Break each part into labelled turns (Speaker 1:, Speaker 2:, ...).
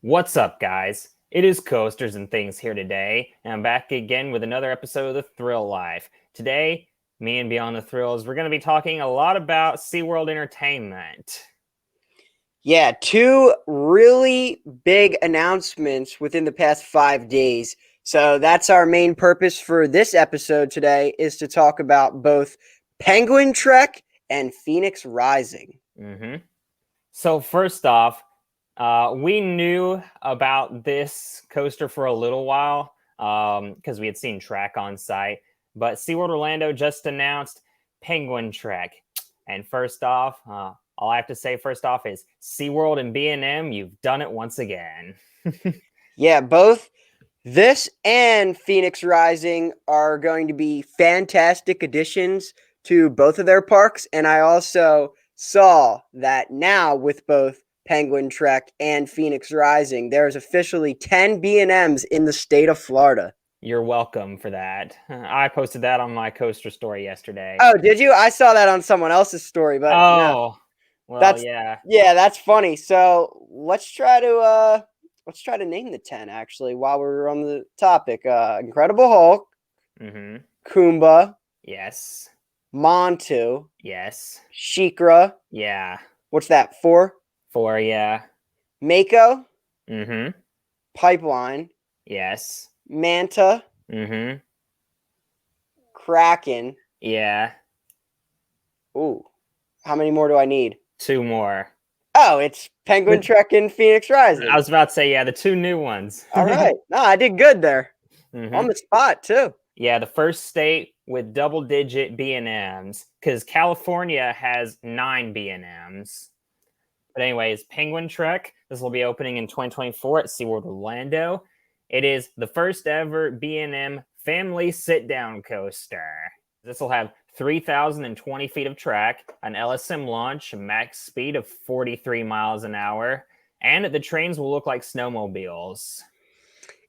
Speaker 1: What's up, guys? It is Coasters and Things here today, and I'm back again with another episode of The Thrill Life. Today, me and Beyond the Thrills, we're going to be talking a lot about SeaWorld Entertainment.
Speaker 2: Yeah, two really big announcements within the past 5 days. So that's our main purpose for this episode today, is to talk about both Penguin Trek and Phoenix Rising.
Speaker 1: So first off, we knew about this coaster for a little while because we had seen Trek on site, but SeaWorld Orlando just announced Penguin Trek. And first off, all I have to say first off is SeaWorld and B&M, you've done it once again.
Speaker 2: Yeah, both this and Phoenix Rising are going to be fantastic additions to both of their parks. And I also saw that now with both Penguin Trek and Phoenix Rising, there's officially 10 B&Ms in the state of Florida.
Speaker 1: You're welcome for that. I posted that on my coaster story yesterday.
Speaker 2: Oh, did you? I saw that on someone else's story, but no.
Speaker 1: Well,
Speaker 2: yeah, that's funny. So let's try to name the 10 actually while we're on the topic. Incredible Hulk, Kumba,
Speaker 1: yes,
Speaker 2: Montu,
Speaker 1: yes,
Speaker 2: Shikra.
Speaker 1: yeah.
Speaker 2: What's that? 4?
Speaker 1: 4, yeah.
Speaker 2: Mako, Pipeline,
Speaker 1: yes,
Speaker 2: Manta, Kraken.
Speaker 1: yeah.
Speaker 2: Ooh, how many more do I need?
Speaker 1: 2 more.
Speaker 2: Oh, it's Penguin Trek and Phoenix Rising.
Speaker 1: I was about to say, yeah, the 2 new ones.
Speaker 2: All right. No, I did good there. On the spot, too.
Speaker 1: Yeah, the first state with double-digit B&Ms, because California has 9 B&Ms. But anyways, Penguin Trek, this will be opening in 2024 at SeaWorld Orlando. It is the first ever B&M family sit-down coaster. This will have 3,020 feet of track, an LSM launch, a max speed of 43 miles an hour, and the trains will look like snowmobiles.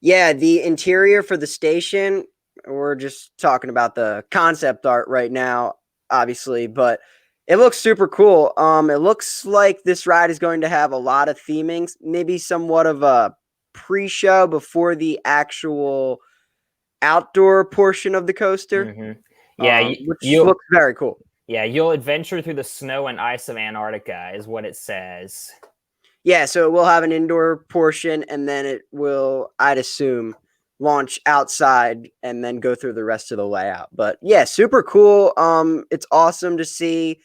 Speaker 2: Yeah, the interior for the station, we're just talking about the concept art right now, obviously, but it looks super cool. It looks like this ride is going to have a lot of themings, maybe somewhat of a pre-show before the actual outdoor portion of the coaster.
Speaker 1: Yeah,
Speaker 2: which looks very cool.
Speaker 1: Yeah, you'll adventure through the snow and ice of Antarctica, is what it says.
Speaker 2: Yeah, so it will have an indoor portion, and then it will, I'd assume, launch outside and then go through the rest of the layout. But yeah, super cool. It's awesome to see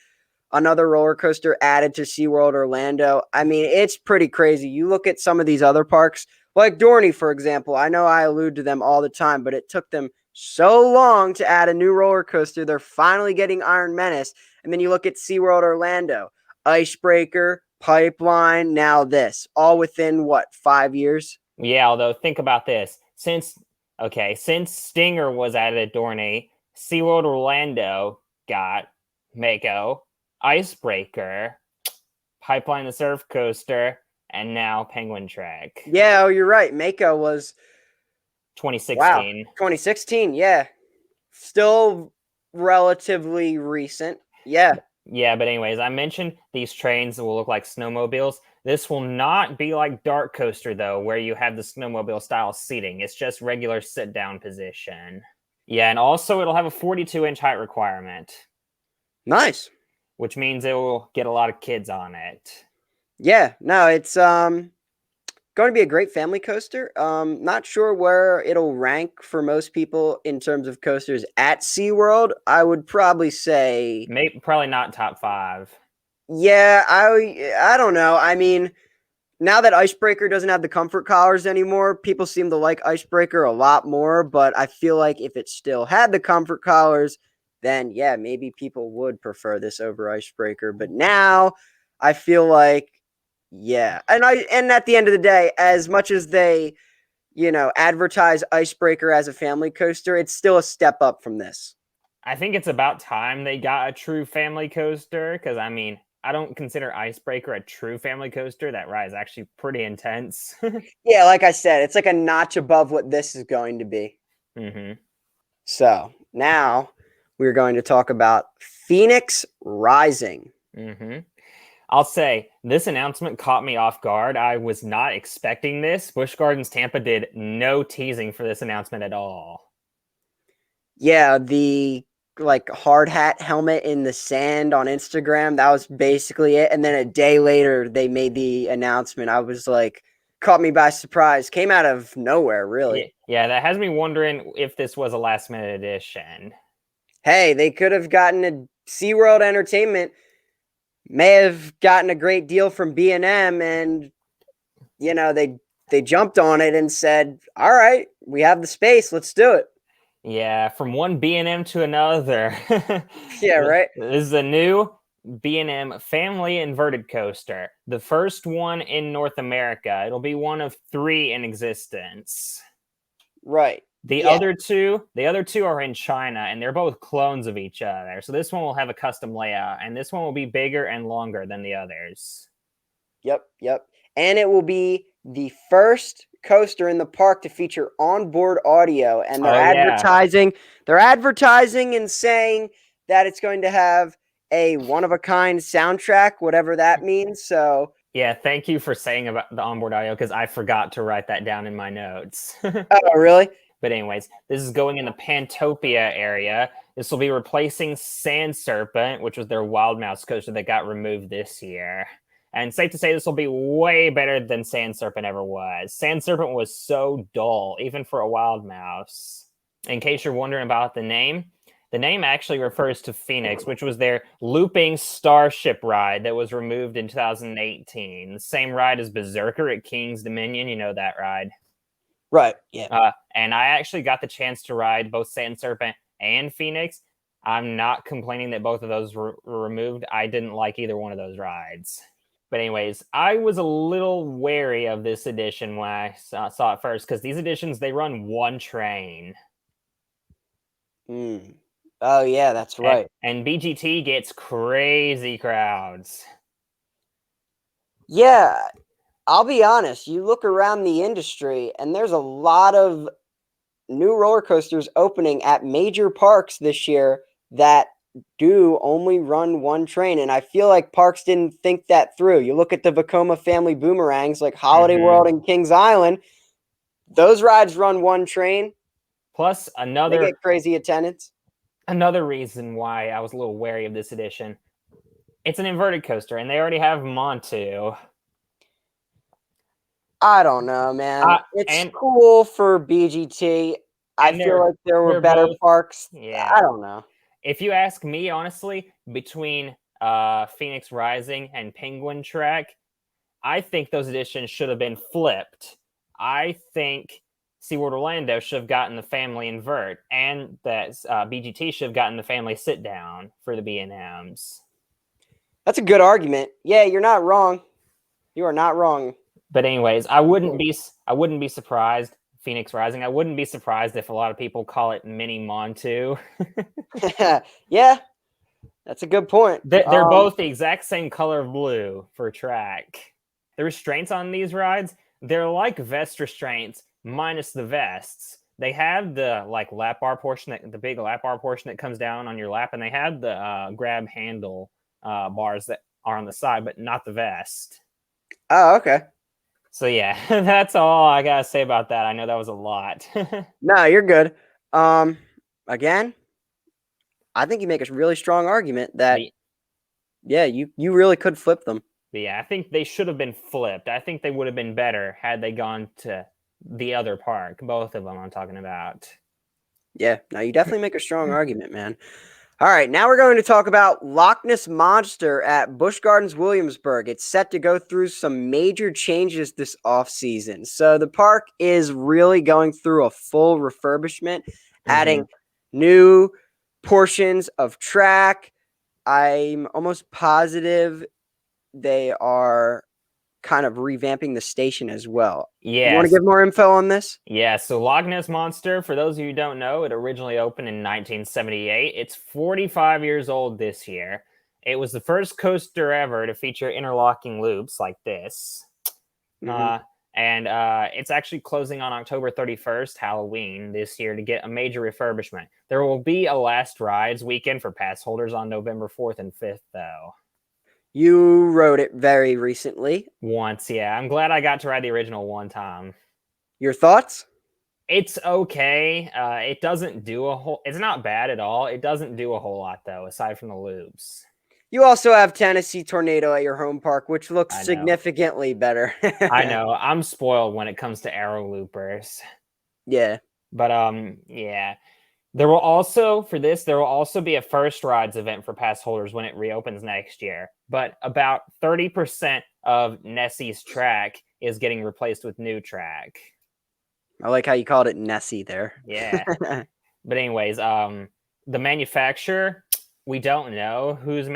Speaker 2: another roller coaster added to SeaWorld Orlando. I mean, it's pretty crazy. You look at some of these other parks, like Dorney, for example. I know I allude to them all the time, but it took them so long to add a new roller coaster. They're finally getting Iron Menace. And then you look at SeaWorld Orlando, Icebreaker, Pipeline, now this, all within what, 5 years?
Speaker 1: Yeah, although think about this. Since Stinger was added at Dorney, SeaWorld Orlando got Mako, Icebreaker, Pipeline the Surf Coaster, and now Penguin Trek.
Speaker 2: Yeah, you're right. Mako was
Speaker 1: 2016.
Speaker 2: Wow, 2016, yeah. Still relatively recent. Yeah.
Speaker 1: Yeah, but anyways, I mentioned these trains will look like snowmobiles. This will not be like Dark Coaster, though, where you have the snowmobile style seating. It's just regular sit-down position. Yeah, and also it'll have a 42-inch height requirement.
Speaker 2: Nice.
Speaker 1: Which means it will get a lot of kids on it.
Speaker 2: Yeah, no, it's going to be a great family coaster. Not sure where it'll rank for most people in terms of coasters at SeaWorld. I would probably say
Speaker 1: probably not top 5.
Speaker 2: Yeah, I don't know. I mean, now that Icebreaker doesn't have the comfort collars anymore, people seem to like Icebreaker a lot more, but I feel like if it still had the comfort collars, then yeah, maybe people would prefer this over Icebreaker. But now I feel like yeah. And at the end of the day, as much as they, advertise Icebreaker as a family coaster, it's still a step up from this.
Speaker 1: I think it's about time they got a true family coaster, because I mean, I don't consider Icebreaker a true family coaster. That ride is actually pretty intense.
Speaker 2: Yeah, like I said, it's like a notch above what this is going to be. So now we're going to talk about Phoenix Rising.
Speaker 1: I'll say this announcement caught me off guard. I was not expecting this. Busch Gardens Tampa did no teasing for this announcement at all.
Speaker 2: Yeah, the like hard hat helmet in the sand on Instagram, that was basically it. And then a day later they made the announcement. I was like, caught me by surprise. Came out of nowhere, really.
Speaker 1: Yeah, that has me wondering if this was a last minute addition.
Speaker 2: Hey, they could have gotten a SeaWorld Entertainment, may have gotten a great deal from B&M, and you know, they jumped on it and said, "All right, we have the space, let's do it."
Speaker 1: Yeah, from one B&M to another.
Speaker 2: Yeah, right.
Speaker 1: This is a new B&M family inverted coaster. The first one in North America. It'll be one of 3 in existence.
Speaker 2: Right.
Speaker 1: The other two are in China, and they're both clones of each other. So this one will have a custom layout, and this one will be bigger and longer than the others.
Speaker 2: Yep. And it will be the first coaster in the park to feature onboard audio, and they're advertising and saying that it's going to have a one-of-a-kind soundtrack, whatever that means. So
Speaker 1: yeah, thank you for saying about the onboard audio, because I forgot to write that down in my notes.
Speaker 2: oh, really?
Speaker 1: But anyways, this is going in the Pantopia area. This will be replacing Sand Serpent, which was their Wild Mouse coaster that got removed this year. And safe to say this will be way better than Sand Serpent ever was. Sand Serpent was so dull, even for a Wild Mouse. In case you're wondering about the name actually refers to Phoenix, which was their looping starship ride that was removed in 2018. The same ride as Berserker at King's Dominion. You know that ride.
Speaker 2: Right, yeah.
Speaker 1: And I actually got the chance to ride both Sand Serpent and Phoenix. I'm not complaining that both of those were removed. I didn't like either one of those rides. But anyways, I was a little wary of this edition when I saw it first, because these editions, they run one train.
Speaker 2: Oh, yeah, that's right.
Speaker 1: And BGT gets crazy crowds.
Speaker 2: Yeah, I'll be honest. You look around the industry, and there's a lot of new roller coasters opening at major parks this year that do only run one train. And I feel like parks didn't think that through. You look at the Vekoma family boomerangs like Holiday World and Kings Island, those rides run one train.
Speaker 1: Plus,
Speaker 2: they get crazy attendance.
Speaker 1: Another reason why I was a little wary of this edition, it's an inverted coaster, and they already have Montu.
Speaker 2: I don't know, man. It's cool for BGT. I feel like there were better parks.
Speaker 1: Yeah.
Speaker 2: I don't know.
Speaker 1: If you ask me, honestly, between Phoenix Rising and Penguin Trek, I think those editions should have been flipped. I think SeaWorld Orlando should have gotten the family invert, and that BGT should have gotten the family sit down for the B&Ms.
Speaker 2: That's a good argument. Yeah, you're not wrong. You are not wrong.
Speaker 1: But anyways, I wouldn't be surprised. Phoenix Rising. I wouldn't be surprised if a lot of people call it Mini Montu.
Speaker 2: Yeah, that's a good point.
Speaker 1: They're both the exact same color of blue for track. The restraints on these rides, they're like vest restraints minus the vests. They have the lap bar portion, the big lap bar portion that comes down on your lap, and they have the grab handle bars that are on the side, but not the vest.
Speaker 2: Oh, okay.
Speaker 1: So yeah, that's all I gotta say about that. I know that was a lot.
Speaker 2: No, you're good. Again, I think you make a really strong argument that you really could flip them.
Speaker 1: Yeah, I think they should have been flipped. I think they would have been better had they gone to the other park. Both of them I'm talking about.
Speaker 2: Yeah, no, you definitely make a strong argument, man. All right, now we're going to talk about Loch Ness Monster at Busch Gardens Williamsburg. It's set to go through some major changes this off-season. So the park is really going through a full refurbishment, adding new portions of track. I'm almost positive they are kind of revamping the station as well.
Speaker 1: Yeah.
Speaker 2: You want to give more info on this?
Speaker 1: Yeah, so Loch Ness Monster, for those of you who don't know, it originally opened in 1978. It's 45 years old this year. It was the first coaster ever to feature interlocking loops like this. And it's actually closing on October 31st, Halloween, this year, to get a major refurbishment. There will be a last rides weekend for pass holders on November 4th and 5th, though.
Speaker 2: You rode it very recently.
Speaker 1: Once, yeah. I'm glad I got to ride the original one time.
Speaker 2: Your thoughts?
Speaker 1: It's okay. It doesn't do a whole. It's not bad at all. It doesn't do a whole lot though, aside from the loops.
Speaker 2: You also have Tennessee Tornado at your home park, which looks
Speaker 1: I know.
Speaker 2: significantly better.
Speaker 1: I know. I'm spoiled when it comes to arrow loopers.
Speaker 2: Yeah.
Speaker 1: But yeah. There will also be a first rides event for pass holders when it reopens next year. But about 30% of Nessie's track is getting replaced with new track.
Speaker 2: I like how you called it Nessie there.
Speaker 1: Yeah. But anyways, the manufacturer, we don't know who's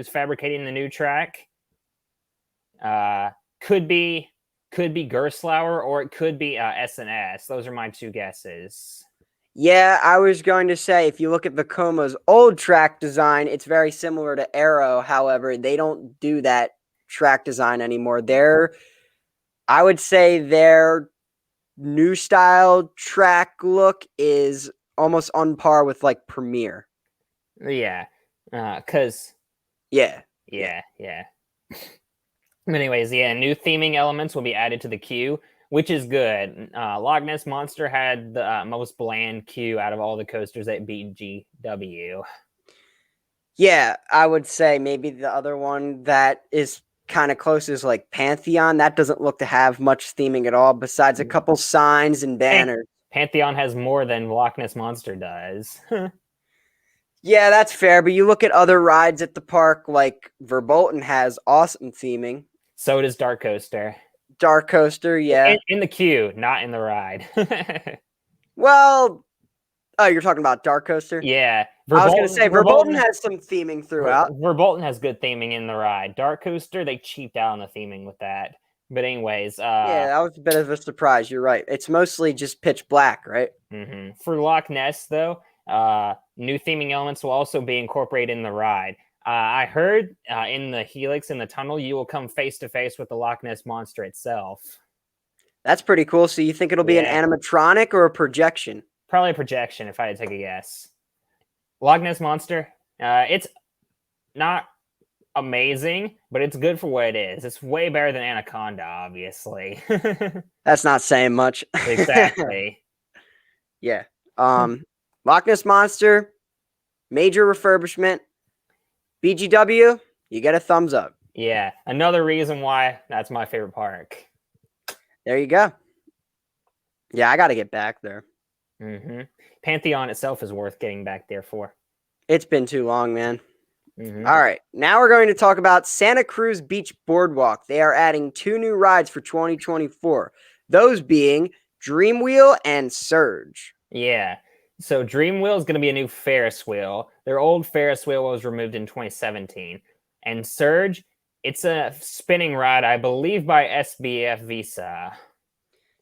Speaker 1: fabricating the new track. Could be Gerstlauer or it could be S&S. Those are my two guesses.
Speaker 2: Yeah, I was going to say, if you look at Vecoma's old track design, it's very similar to Arrow. However, they don't do that track design anymore. I would say their new style track look is almost on par with like Premiere.
Speaker 1: Yeah. Cause
Speaker 2: Yeah.
Speaker 1: yeah. But anyways, yeah, new theming elements will be added to the queue, which is good. Loch Ness Monster had the most bland queue out of all the coasters at BGW.
Speaker 2: Yeah, I would say maybe the other one that is kind of close is like Pantheon. That doesn't look to have much theming at all, besides a couple signs and banners.
Speaker 1: Pantheon has more than Loch Ness Monster does.
Speaker 2: Yeah, that's fair. But you look at other rides at the park, like Verbolten has awesome theming.
Speaker 1: So does Dark Coaster.
Speaker 2: Dark Coaster, yeah.
Speaker 1: In the queue, not in the ride.
Speaker 2: Well, oh, you're talking about Dark Coaster?
Speaker 1: Yeah.
Speaker 2: I was going to say, Verbolten has some theming throughout.
Speaker 1: Verbolten has good theming in the ride. Dark Coaster, they cheaped out on the theming with that. But anyways,
Speaker 2: yeah, that was a bit of a surprise. You're right. It's mostly just pitch black, right?
Speaker 1: Mm-hmm. For Loch Ness, though, new theming elements will also be incorporated in the ride. I heard in the Helix in the tunnel, you will come face to face with the Loch Ness Monster itself.
Speaker 2: That's pretty cool. So you think it'll be an animatronic or a projection?
Speaker 1: Probably a projection, if I had to take a guess. Loch Ness Monster, it's not amazing, but it's good for what it is. It's way better than Anaconda, obviously.
Speaker 2: That's not saying much.
Speaker 1: Exactly.
Speaker 2: Yeah. Loch Ness Monster, major refurbishment. BGW, you get a thumbs up.
Speaker 1: Yeah, another reason why that's my favorite park.
Speaker 2: There you go. Yeah, I got to get back there.
Speaker 1: Mm-hmm. Pantheon itself is worth getting back there for.
Speaker 2: It's been too long, man.
Speaker 1: Mm-hmm.
Speaker 2: All right, now we're going to talk about Santa Cruz Beach Boardwalk. They are adding 2 new rides for 2024. Those being Dream Wheel and Surge.
Speaker 1: Yeah. So Dream Wheel is going to be a new Ferris wheel. Their old Ferris wheel was removed in 2017. And Surge, it's a spinning ride, I believe, by SBF Visa.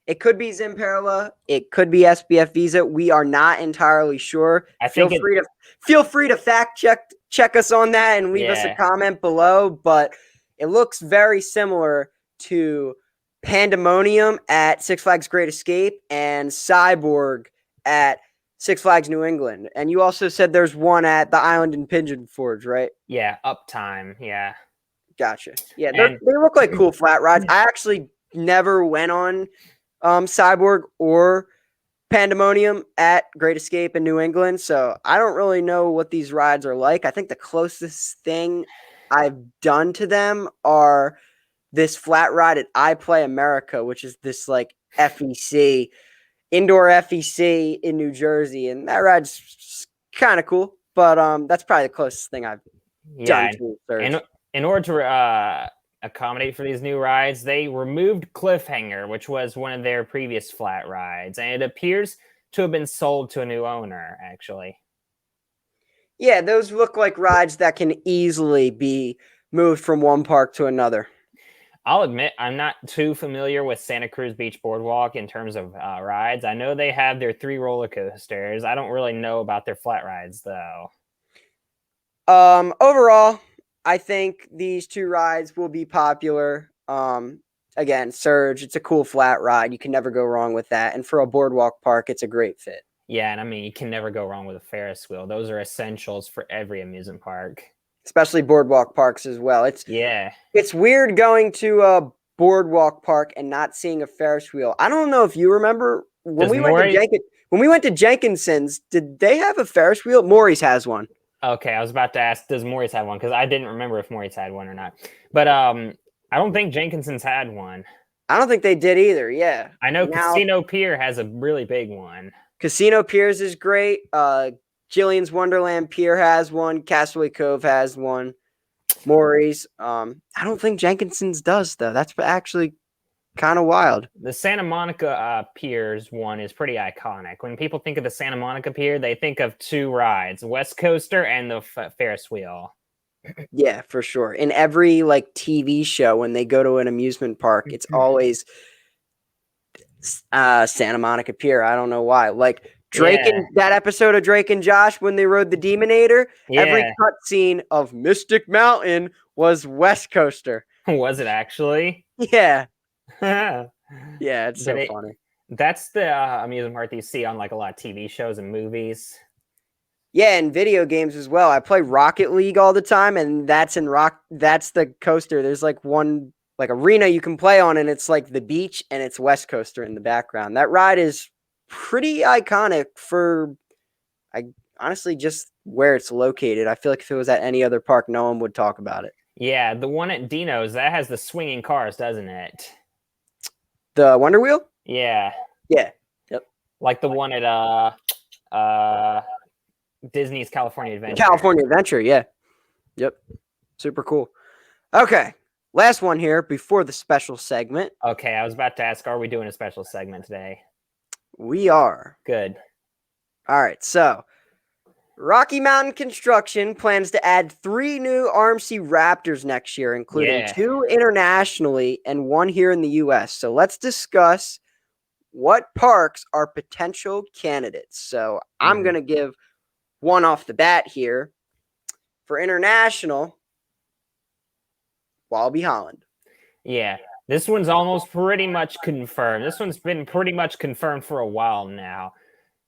Speaker 2: It could be Zimperla. It could be SBF Visa. We are not entirely sure. Feel free to fact check us on that and leave us a comment below. But it looks very similar to Pandemonium at Six Flags Great Escape and Cyborg at Six Flags New England. And you also said there's one at the Island in Pigeon Forge, right?
Speaker 1: Yeah, Uptime. Yeah.
Speaker 2: Gotcha. Yeah, they look like cool flat rides. I actually never went on Cyborg or Pandemonium at Great Escape in New England, so I don't really know what these rides are like. I think the closest thing I've done to them are this flat ride at iPlay America, which is this like FEC, indoor FEC in New Jersey, and that ride's kind of cool, but that's probably the closest thing I've done to Surge.
Speaker 1: In order to accommodate for these new rides, they removed Cliffhanger, which was one of their previous flat rides, and it appears to have been sold to a new owner, actually.
Speaker 2: Yeah, those look like rides that can easily be moved from one park to another.
Speaker 1: I'll admit I'm not too familiar with Santa Cruz Beach Boardwalk in terms of rides. I know they have their 3 roller coasters. I don't really know about their flat rides, though.
Speaker 2: Overall, I think these 2 rides will be popular. Again, Surge, it's a cool flat ride. You can never go wrong with that. And for a boardwalk park, it's a great fit.
Speaker 1: Yeah, and I mean, you can never go wrong with a Ferris wheel. Those are essentials for every amusement park.
Speaker 2: especially boardwalk parks as well. It's weird going to a boardwalk park and not seeing a Ferris wheel. I don't know if you remember when we went to Jenkinson's, did they have a Ferris wheel? Maury's has one.
Speaker 1: Okay, I was about to ask, does Maury's have one? Because I didn't remember if Maury's had one or not. But I don't think Jenkinson's had one.
Speaker 2: I don't think they did either. Yeah,
Speaker 1: I know Casino Pier has a really big one.
Speaker 2: Casino Piers is great. Jillian's Wonderland Pier has one. Castaway Cove has one. Maury's. I don't think Jenkinson's does though. That's actually kind of wild.
Speaker 1: The Santa Monica Piers one is pretty iconic. When people think of the Santa Monica Pier, they think of two rides: West Coaster and the Ferris wheel.
Speaker 2: Yeah, for sure. In every like TV show, when they go to an amusement park, it's always Santa Monica Pier. I don't know why. Like Drake and that episode of Drake and Josh when they rode the Demonator, every cutscene of Mystic Mountain was West Coaster.
Speaker 1: Was it actually?
Speaker 2: Yeah. Yeah, it's so funny.
Speaker 1: That's the amusement park that you see on like a lot of TV shows and movies.
Speaker 2: Yeah, and video games as well. I play Rocket League all the time, and that's the coaster. There's like one like arena you can play on, and it's like the beach, and it's West Coaster in the background. That ride is pretty iconic for, honestly, just where it's located. I feel like if it was at any other park, no one would talk about it.
Speaker 1: Yeah, the one at Dino's, that has the swinging cars, doesn't it?
Speaker 2: The Wonder Wheel?
Speaker 1: Yeah.
Speaker 2: Yeah. Yep.
Speaker 1: Like the one at Disney's California Adventure.
Speaker 2: California Adventure, yeah. Yep. Super cool. Okay. Last one here before the special segment.
Speaker 1: Okay, I was about to ask, are we doing a special segment today?
Speaker 2: We are.
Speaker 1: Good.
Speaker 2: All right, so Rocky Mountain Construction plans to add 3 new RMC Raptors next year, including 2 internationally and 1 here in the U.S. So let's discuss what parks are potential candidates. So I'm going to give one off the bat here. For international, Wallaby Holland.
Speaker 1: Yeah, this one's almost pretty much confirmed. This one's been pretty much confirmed for a while now.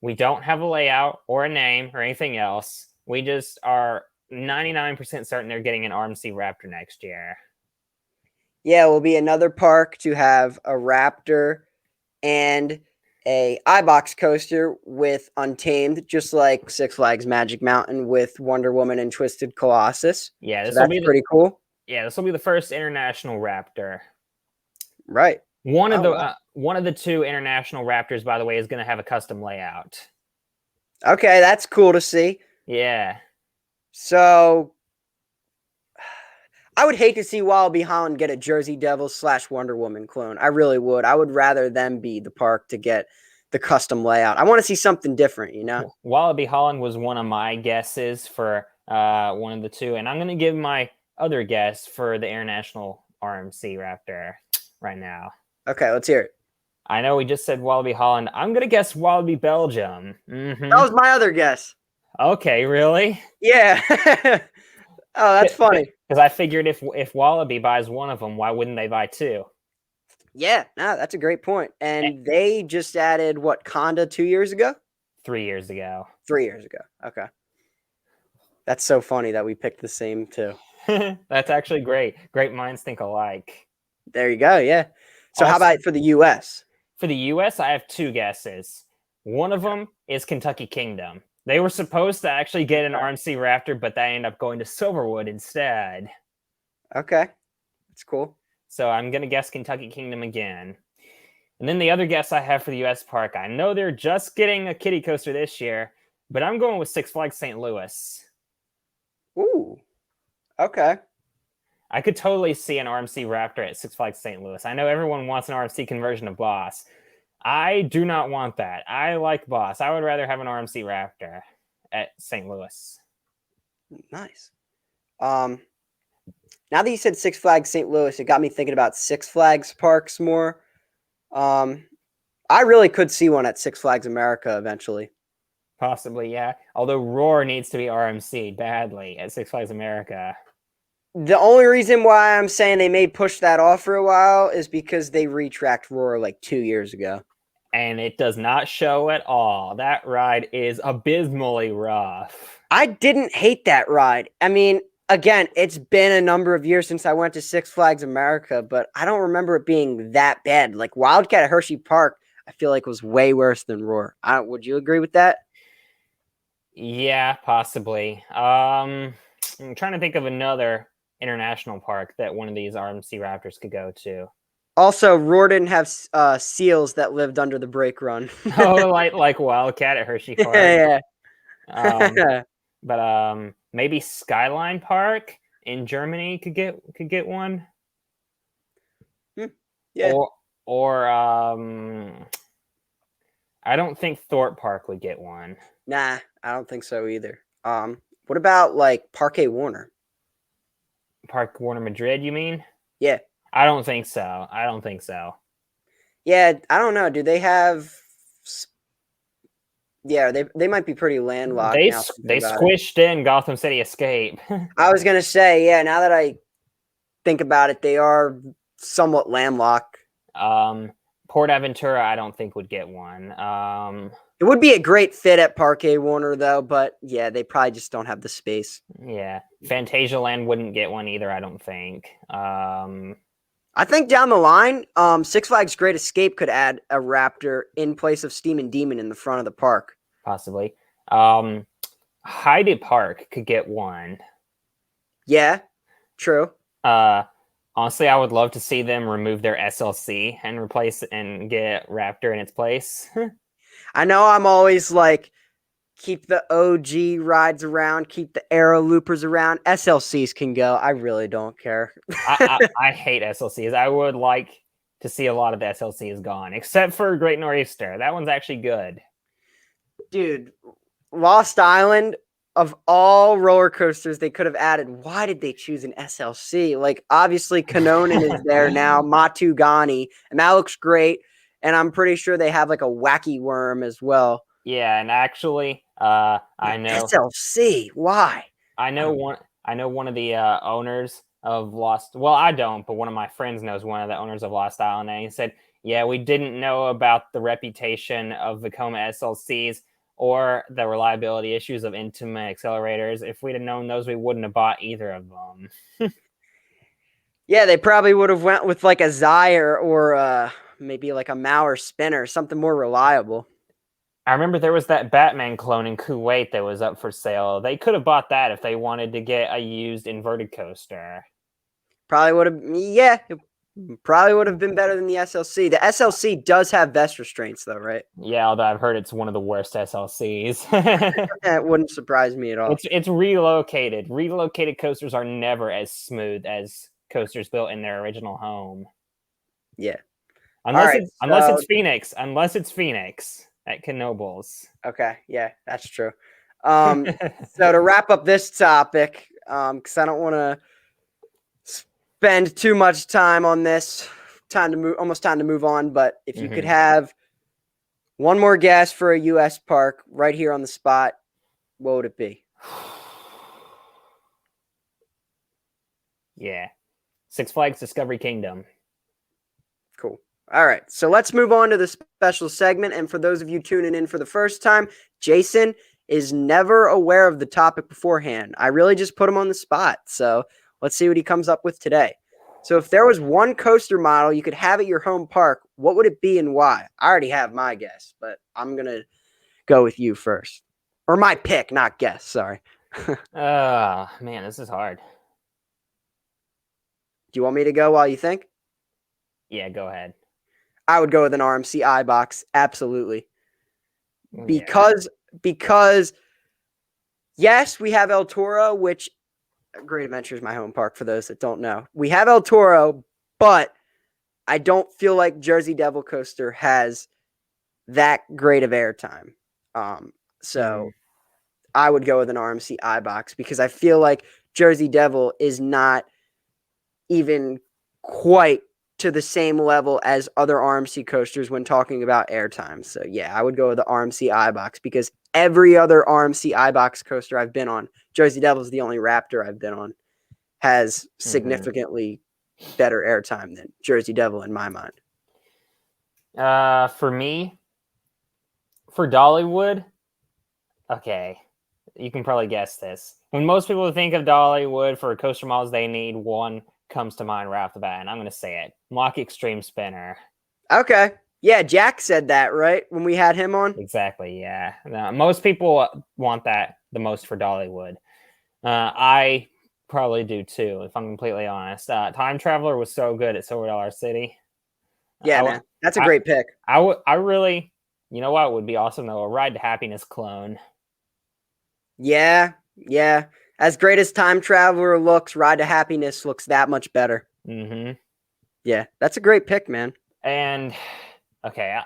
Speaker 1: We don't have a layout or a name or anything else. We just are 99% certain they're getting an RMC Raptor next year.
Speaker 2: Yeah, it will be another park to have a Raptor and a iBox coaster with Untamed, just like Six Flags Magic Mountain with Wonder Woman and Twisted Colossus.
Speaker 1: Yeah,
Speaker 2: this will be pretty cool.
Speaker 1: Yeah, this will be the first international Raptor.
Speaker 2: Right.
Speaker 1: One of the 2 international Raptors, by the way, is going to have a custom layout.
Speaker 2: Okay, that's cool to see.
Speaker 1: Yeah.
Speaker 2: So I would hate to see Wallaby Holland get a Jersey Devil / Wonder Woman clone. I really would. I would rather them be the park to get the custom layout. I want to see something different, you know?
Speaker 1: Wallaby Holland was one of my guesses for one of the 2, and I'm going to give my other guess for the international RMC Raptor right now.
Speaker 2: Okay, let's hear it.
Speaker 1: I know we just said Wallaby Holland. I'm going to guess Wallaby Belgium.
Speaker 2: That was my other guess.
Speaker 1: Okay, really?
Speaker 2: Yeah. Oh, that's funny.
Speaker 1: Because I figured if Wallaby buys one of them, why wouldn't they buy 2?
Speaker 2: Yeah, no, that's a great point. And they just added, what, Conda 2 years ago?
Speaker 1: 3 years ago.
Speaker 2: 3 years ago. Okay. That's so funny that we picked the same 2.
Speaker 1: That's actually great. Great minds think alike.
Speaker 2: There you go, yeah. So how about for the U.S.?
Speaker 1: For the U.S., I have 2 guesses. One of them is Kentucky Kingdom. They were supposed to actually get an RMC Raptor, but they ended up going to Silverwood instead.
Speaker 2: Okay. That's cool.
Speaker 1: So I'm going to guess Kentucky Kingdom again. And then the other guess I have for the U.S. park, I know they're just getting a kiddie coaster this year, but I'm going with Six Flags St. Louis.
Speaker 2: Ooh. Okay.
Speaker 1: I could totally see an RMC Raptor at Six Flags St. Louis. I know everyone wants an RMC conversion of Boss. I do not want that. I like Boss. I would rather have an RMC Raptor at St. Louis.
Speaker 2: Nice. Now that you said Six Flags St. Louis, it got me thinking about Six Flags parks more. I really could see one at Six Flags America eventually.
Speaker 1: Possibly, yeah. Although Roar needs to be RMC badly at Six Flags America.
Speaker 2: The only reason why I'm saying they may push that off for a while is because they retracked Roar like 2 years ago.
Speaker 1: And it does not show at all. That ride is abysmally rough.
Speaker 2: I didn't hate that ride. I mean, again, it's been a number of years since I went to Six Flags America, but I don't remember it being that bad. Like Wildcat at Hershey Park, I feel like was way worse than Roar. Would you agree with that?
Speaker 1: Yeah, possibly. I'm trying to think of another international park that one of these RMC Raptors could go to.
Speaker 2: Also, Roar didn't have seals that lived under the brake run.
Speaker 1: Oh, like Wildcat at Hershey Park.
Speaker 2: Yeah.
Speaker 1: But maybe Skyline Park in Germany could get one.
Speaker 2: Yeah.
Speaker 1: Or I don't think Thorpe Park would get one.
Speaker 2: Nah, I don't think so either. What about like Parque Warner?
Speaker 1: Park Warner Madrid, you mean?
Speaker 2: Yeah.
Speaker 1: I don't think so. I don't think so.
Speaker 2: Yeah, I don't know. Do they have? Yeah, they might be pretty landlocked
Speaker 1: They
Speaker 2: now.
Speaker 1: squished in Gotham City Escape.
Speaker 2: I was gonna say, yeah. Now that I think about it, they are somewhat landlocked.
Speaker 1: Port Aventura, I don't think would get one.
Speaker 2: It would be a great fit at Parque Warner, though. But yeah, they probably just don't have the space.
Speaker 1: Yeah, Fantasia Land wouldn't get one either. I don't think.
Speaker 2: I think down the line, Six Flags Great Escape could add a Raptor in place of Steam and Demon in the front of the park.
Speaker 1: Possibly. Heide Park could get one.
Speaker 2: Yeah, true.
Speaker 1: Honestly, I would love to see them remove their SLC and replace and get Raptor in its place.
Speaker 2: I know I'm always like, keep the OG rides around, keep the Aero Loopers around. SLCs can go. I really don't care.
Speaker 1: I hate SLCs. I would like to see a lot of the SLCs gone, except for Great Nor'easter. That one's actually good.
Speaker 2: Dude, Lost Island, of all roller coasters they could have added, why did they choose an SLC? Like, obviously, Kanonen is there now, Matugani, and that looks great. And I'm pretty sure they have like a wacky worm as well.
Speaker 1: Yeah, and actually, I know
Speaker 2: SLC. Why?
Speaker 1: I know one of the owners of Lost. Well, I don't, but one of my friends knows one of the owners of Lost Island, and he said, "Yeah, we didn't know about the reputation of Vekoma SLCs or the reliability issues of Intima accelerators. If we'd have known those, we wouldn't have bought either of them."
Speaker 2: Yeah, they probably would have went with like a Zyre or maybe like a Mauer spinner, something more reliable.
Speaker 1: I remember there was that Batman clone in Kuwait that was up for sale. They could have bought that if they wanted to get a used inverted coaster.
Speaker 2: Probably would have, yeah, it probably would have been better than the SLC. The SLC does have vest restraints, though, right?
Speaker 1: Yeah, although I've heard it's one of the worst SLCs.
Speaker 2: It wouldn't surprise me at all.
Speaker 1: It's relocated. Relocated coasters are never as smooth as coasters built in their original home.
Speaker 2: Yeah.
Speaker 1: Unless it's Phoenix. Unless it's Phoenix at Knoebels.
Speaker 2: Okay, yeah, that's true. So to wrap up this topic, because I don't want to spend too much time on this, almost time to move on. But if you could have one more guess for a U.S. park right here on the spot, what would it be?
Speaker 1: Yeah, Six Flags Discovery Kingdom.
Speaker 2: Cool. All right, so let's move on to the special segment. And for those of you tuning in for the first time, Jason is never aware of the topic beforehand. I really just put him on the spot. So let's see what he comes up with today. So if there was one coaster model you could have at your home park, what would it be and why? I already have my guess, but I'm going to go with you first. Or my pick, not guess, sorry.
Speaker 1: Man, this is hard.
Speaker 2: Do you want me to go while you think?
Speaker 1: Yeah, go ahead.
Speaker 2: I would go with an RMC iBox, absolutely.
Speaker 1: Yeah.
Speaker 2: Because yes, we have El Toro, which Great Adventure is my home park for those that don't know. We have El Toro, but I don't feel like Jersey Devil Coaster has that great of airtime. So I would go with an RMC iBox because I feel like Jersey Devil is not even quite to the same level as other RMC coasters when talking about airtime. So yeah, I would go with the RMC iBox because every other RMC iBox coaster I've been on, Jersey Devil is the only Raptor I've been on, has significantly better airtime than Jersey Devil in my mind.
Speaker 1: For me, for Dollywood, okay, you can probably guess this. when most people think of Dollywood for coaster models they need, one comes to mind right off the bat, and I'm going to say it. Mock Extreme Spinner.
Speaker 2: Okay. Yeah, Jack said that, right? When we had him on?
Speaker 1: Exactly, yeah. Most people want that the most for Dollywood. I probably do too, if I'm completely honest. Time Traveler was so good at Silver Dollar City.
Speaker 2: Yeah, man. That's a great pick.
Speaker 1: I really, you know what would be awesome though? A Ride to Happiness clone.
Speaker 2: Yeah, yeah. As great as Time Traveler looks, Ride to Happiness looks that much better.
Speaker 1: Mm-hmm.
Speaker 2: Yeah, that's a great pick, man.
Speaker 1: And, okay,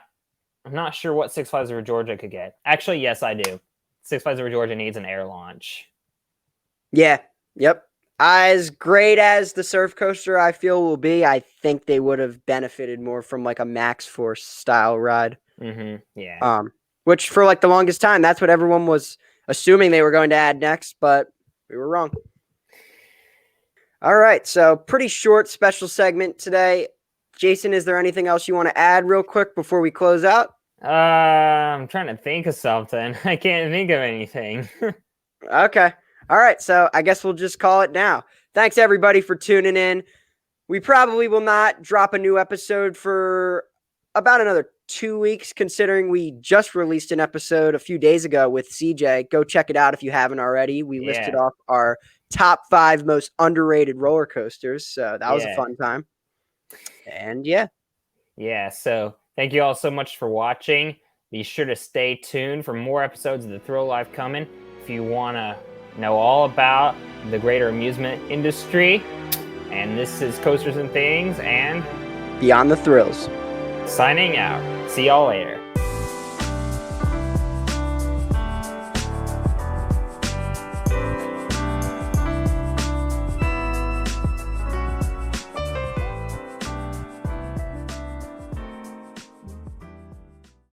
Speaker 1: I'm not sure what Six Flags Over Georgia could get. Actually, yes, I do. Six Flags Over Georgia needs an air launch.
Speaker 2: Yeah, yep. As great as the surf coaster I feel will be, I think they would have benefited more from like a Max Force style ride.
Speaker 1: Mm-hmm. Yeah.
Speaker 2: Which for like the longest time, that's what everyone was assuming they were going to add next, but we were wrong. All right, so pretty short special segment today. Jason, is there anything else you want to add real quick before we close out?
Speaker 1: I'm trying to think of something. I can't think of anything.
Speaker 2: Okay. All right, so I guess we'll just call it now. Thanks everybody for tuning in. We probably will not drop a new episode for about another 2 weeks, considering we just released an episode a few days ago with CJ. Go check it out if you haven't already. We listed off our top 5 most underrated roller coasters. So that was a fun time. And yeah.
Speaker 1: So thank you all so much for watching. Be sure to stay tuned for more episodes of the Thrill Life coming. If you want to know all about the greater amusement industry. And this is Coasters and Things and
Speaker 2: Beyond the Thrills.
Speaker 1: Signing out. See y'all later.